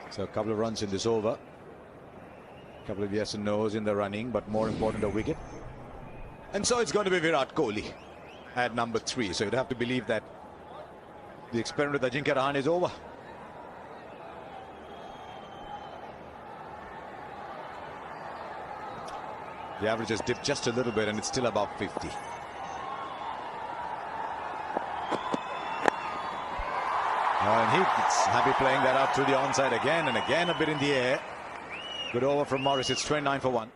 So a couple of runs in this over. A couple of yes and no's in the running, but more important, a wicket. And so it's going to be Virat Kohli at number 3. So you'd have to believe that the experiment with Ajinkya Rahane is over. The average has dipped just a little bit and it's still above 50. And he's happy playing that out through the onside again and again, a bit in the air. Good over from Morris. It's 29 for 1.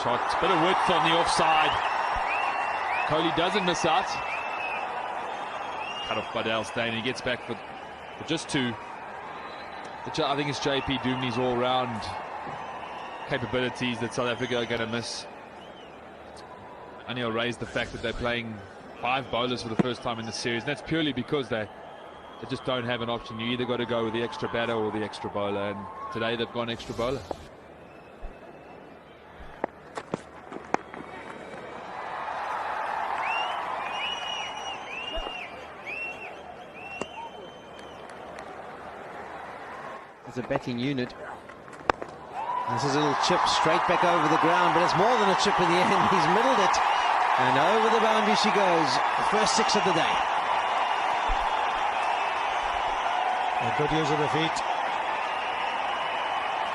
Shot, bit of width on the offside. Kohli doesn't miss out. Cut off by Dale Steyn. He gets back for just 2. I think it's JP Dumley's all-round capabilities that South Africa are going to miss. Anil raised the fact that they're playing 5 bowlers for the first time in the series. And that's purely because they just don't have an option. You either got to go with the extra batter or the extra bowler. And today they've gone extra bowler. It's a batting unit. This is a little chip straight back over the ground, but it's more than a chip in the end. He's middled it, and over the boundary she goes. The first 6 of the day. A good use of the feet.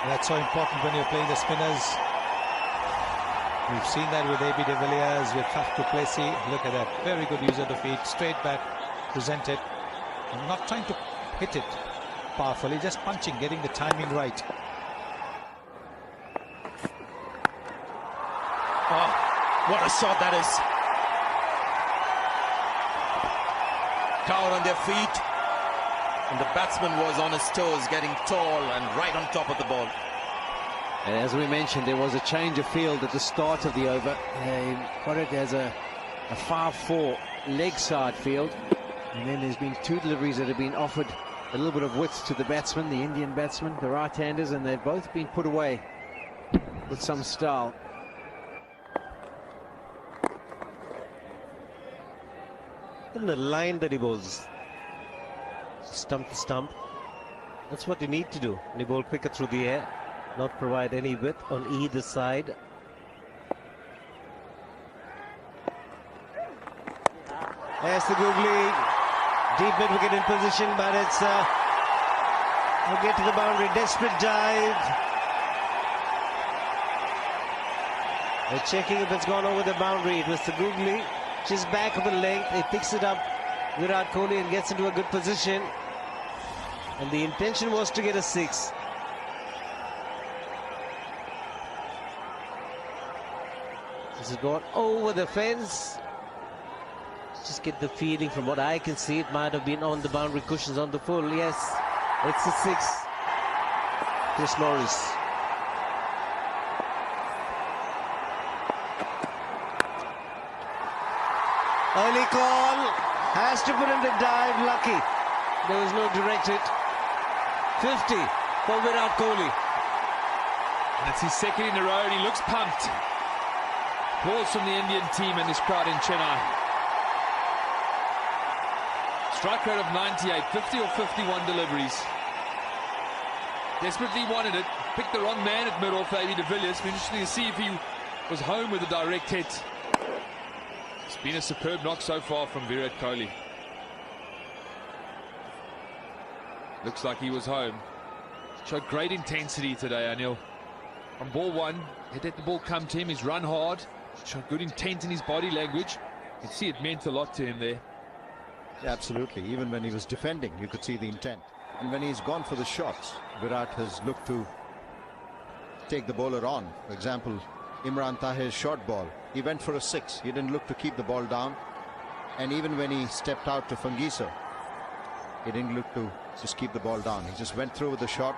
That's so important when you're playing the spinners. We've seen that with AB de Villiers, with Faf du Plessis. Look at that. Very good use of the feet. Straight back, presented. I'm not trying to hit it powerfully, just punching, getting the timing right. Oh, what a shot that is. Cower on their feet. And the batsman was on his toes, getting tall and right on top of the ball. And as we mentioned, there was a change of field at the start of the over. They got it as a 5-4 leg side field. And then there's been 2 deliveries that have been offered a little bit of width to the batsman, the Indian batsman, the right-handers, and they've both been put away with some style. And the line that he bowls, stump to stump, that's what you need to do when you bowl quicker through the air, not provide any width on either side. There's the googly, deep mid wicket in position, but it's will get to the boundary. Desperate dive. They're checking if it's gone over the boundary. It was the googly. Just back of the length. He picks it up, Virat Kohli, and gets into a good position. And the intention was to get a 6. This has gone over the fence. Just get the feeling from what I can see. It might have been on the boundary cushions on the full. Yes, it's a 6. Chris Morris. Early call. Has to put in the dive. Lucky. There was no direct hit. 50 for Virat Kohli. That's his 2nd in a row and he looks pumped. Applause from the Indian team and this crowd in Chennai. Strike rate of 98, 50 or 51 deliveries. Desperately wanted it. Picked the wrong man at mid-off, AB de Villiers. Be interesting to see if he was home with a direct hit. It's been a superb knock so far from Virat Kohli. Looks like he was home. Showed great intensity today, Anil. On ball 1, he let the ball come to him. He's run hard. Showed good intent in his body language. You can see it meant a lot to him there. Yeah, absolutely. Even when he was defending, you could see the intent. And when he's gone for the shots, Virat has looked to take the bowler on. For example, Imran Tahir's short ball. He went for a 6. He didn't look to keep the ball down. And even when he stepped out to Fangisa, he didn't look to just keep the ball down. He just went through with the shot.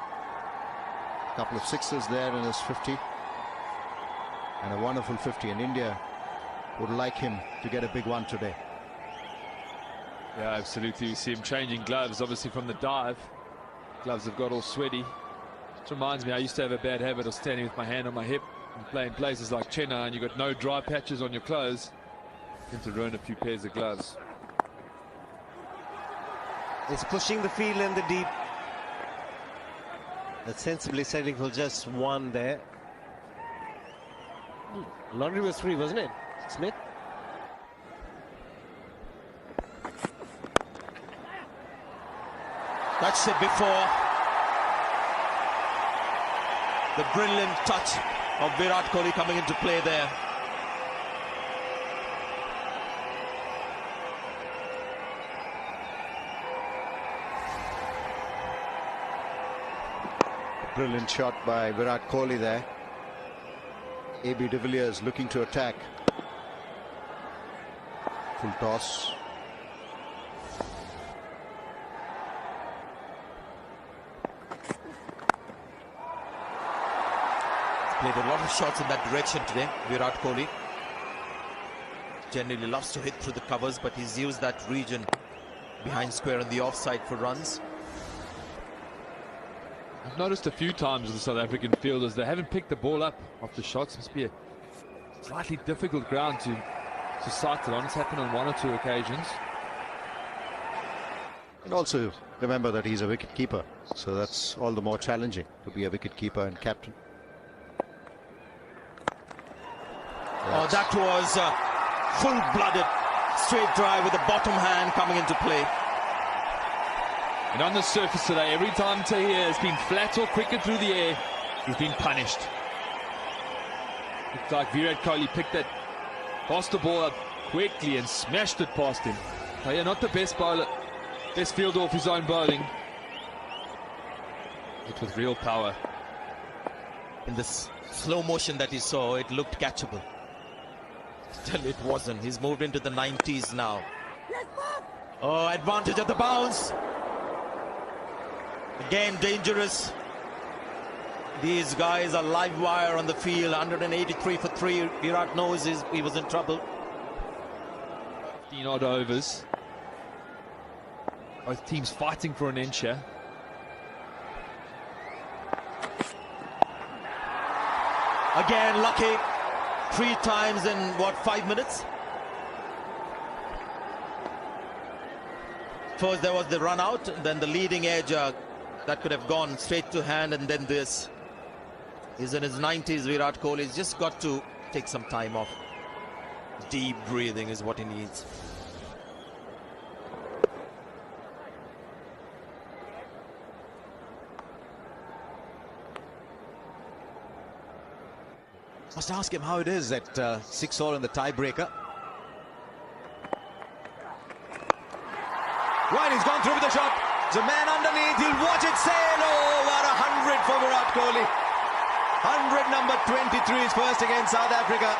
A couple of 6s there in his 50. And a wonderful 50. And India would like him to get a big one today. Yeah, absolutely. You see him changing gloves, obviously from the dive. Gloves have got all sweaty. It reminds me, I used to have a bad habit of standing with my hand on my hip and playing places like Chennai, and you've got no dry patches on your clothes. Tend to ruin a few pairs of gloves. It's pushing the field in the deep. That's sensibly settling for just one there. Laundry was free, wasn't it, Smith? Touched it before. The brilliant touch of Virat Kohli coming into play there. Brilliant shot by Virat Kohli there. AB de Villiers looking to attack. Full toss. Played a lot of shots in that direction today, Virat Kohli. Generally loves to hit through the covers, but he's used that region behind square and the offside for runs. I've noticed a few times with the South African fielders, they haven't picked the ball up off the shots. Must be a slightly difficult ground to sight it on. It's happened on one or two occasions. And also remember that he's a wicket keeper, so that's all the more challenging to be a wicket keeper and captain. Oh, that was full-blooded straight drive with the bottom hand coming into play. And on the surface today, every time Tahir has been flat or quicker through the air, he's been punished. Looks like Virat Kohli picked that, tossed the ball up quickly and smashed it past him. Tahir not the best bowler, best fielder off his own bowling. It with real power. In this slow motion that he saw, it looked catchable. Still it wasn't. He's moved into the 90s now. Oh, advantage of the bounce. Again, dangerous. These guys are live wire on the field. 183 for 3. Virat knows he was in trouble. 15 odd overs. Both teams fighting for an inch here. Again, lucky. 3 times in, what, 5 minutes? First there was the run out, then the leading edge that could have gone straight to hand, and then this. He's in his 90s, Virat Kohli. He's just got to take some time off. Deep breathing is what he needs. Must ask him how it is at 6-all in the tiebreaker. Right, he's gone through with the shot. There's a man underneath. He'll watch it sail over. 100 for Virat Kohli. 100 number 23 is first against South Africa.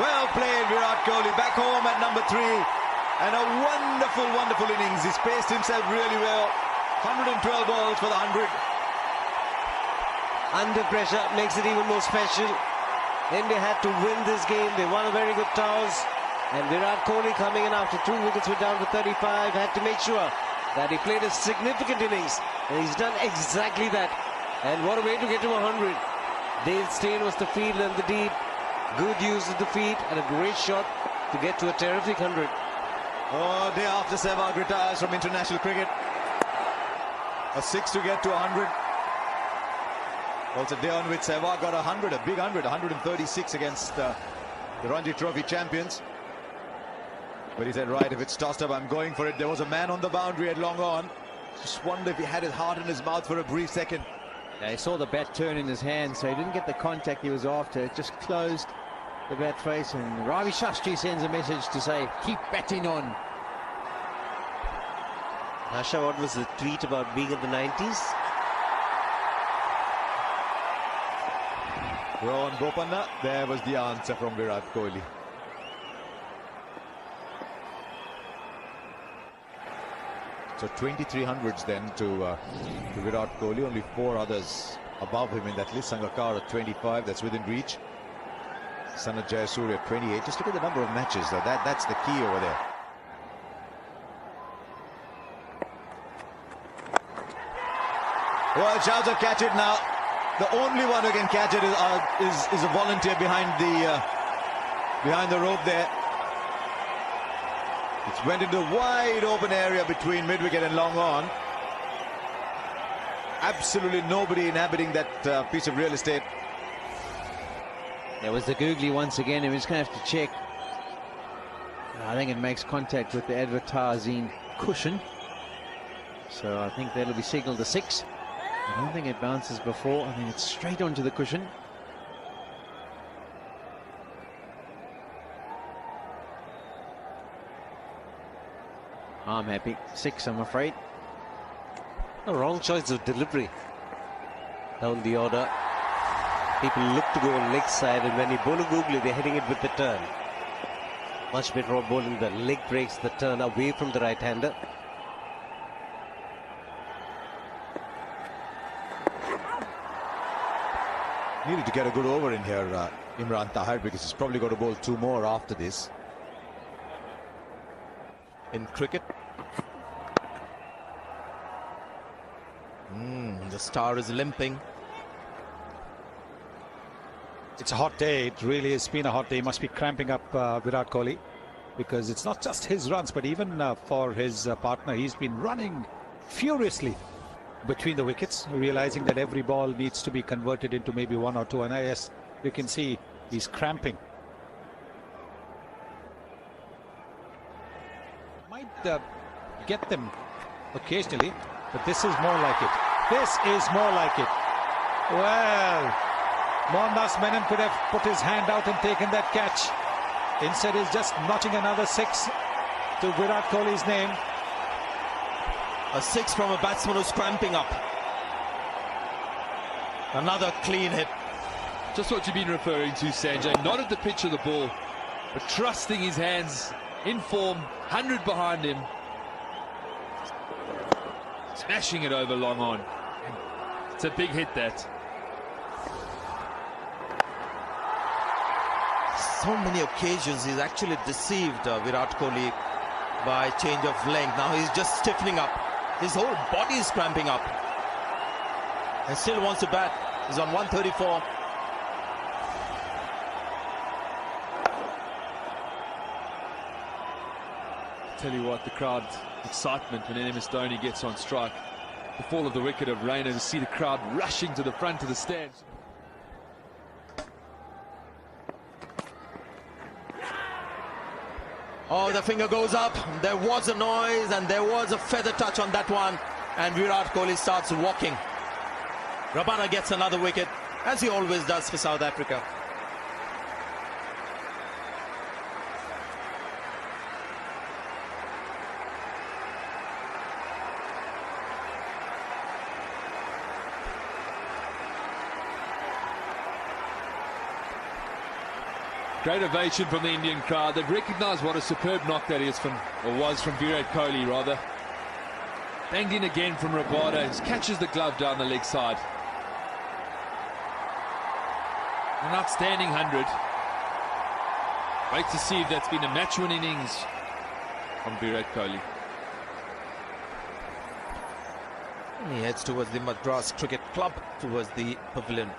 Well played, Virat Kohli. Back home at number 3. And a wonderful, wonderful innings. He's paced himself really well. 112 balls for the 100. Under pressure makes it even more special. India had to win this game. They won a very good toss. And Virat Kohli, coming in after 2 wickets, were down to 35, had to make sure that he played a significant innings. And he's done exactly that. And what a way to get to 100. Dale Steyn was the field and the deep. Good use of the feet and a great shot to get to a terrific 100. Oh, day after Sehwag retires from international cricket. A 6 to get to 100. Also day on which Sehwag got 100, a big 100, 136 against the Ranji Trophy champions. But he said, right, if it's tossed up, I'm going for it. There was a man on the boundary at long on. Just wonder if he had his heart in his mouth for a brief second. Yeah, he saw the bat turn in his hand, so he didn't get the contact he was after. It just closed the bat face, and Ravi Shastri sends a message to say, keep batting on. Asha, what was the tweet about being in the 90s? Rohan Bopanna, there was the answer from Virat Kohli. So 23 hundreds then to Virat Kohli, only 4 others above him in that list. Sangakkar at 25, that's within reach. Sanath Jayasuriya at 28. Just look at the number of matches, though. That's the key over there. Well, Chowdhury catch it now. The only one who can catch it is a volunteer behind the rope there. It went into a wide open area between mid-wicket and long on. Absolutely nobody inhabiting that piece of real estate. There was the googly once again. He was going to have to check. I think it makes contact with the advertising cushion. So I think that'll be signaled a 6. I don't think it bounces before. I think it's straight onto the cushion. I'm happy. 6, I'm afraid. A wrong choice of delivery down the order. People look to go on leg side, and when you bowl a googly, they're hitting it with the turn. Much better off bowling the leg breaks, the turn away from the right-hander. Needed to get a good over in here, Imran Tahir, because he's probably got to bowl 2 more after this. In cricket, the star is limping. It's a hot day. It really has been a hot day. He must be cramping up Virat Kohli, because it's not just his runs, but even for his partner, he's been running furiously between the wickets, realizing that every ball needs to be converted into maybe 1 or 2. And yes, you can see he's cramping. Might get them occasionally, but this is more like it. This is more like it. Well, Mohandas Menon could have put his hand out and taken that catch. Instead, he's just notching another 6 to Virat Kohli's name. A 6 from a batsman who's cramping up. Another clean hit. Just what you've been referring to, Sanjay. Not at the pitch of the ball, but trusting his hands, in form, 100 behind him. Smashing it over long on. It's a big hit, that. So many occasions he's actually deceived Virat Kohli by change of length. Now he's just stiffening up. His whole body is cramping up. And still wants to bat. He's on 134. Tell you what, the crowd excitement when MS Dhoni gets on strike. The fall of the wicket of Raina, to see the crowd rushing to the front of the stands. Oh, the finger goes up. There was a noise and there was a feather touch on that one. And Virat Kohli starts walking. Rabada gets another wicket, as he always does for South Africa. Great ovation from the Indian crowd. They've recognised what a superb knock that is from, or was from Virat Kohli rather. Banged in again from Rabada. He catches the glove down the leg side. An outstanding 100. Wait to see if that's been a match-win innings from Virat Kohli. He heads towards the Madras Cricket Club, towards the pavilion.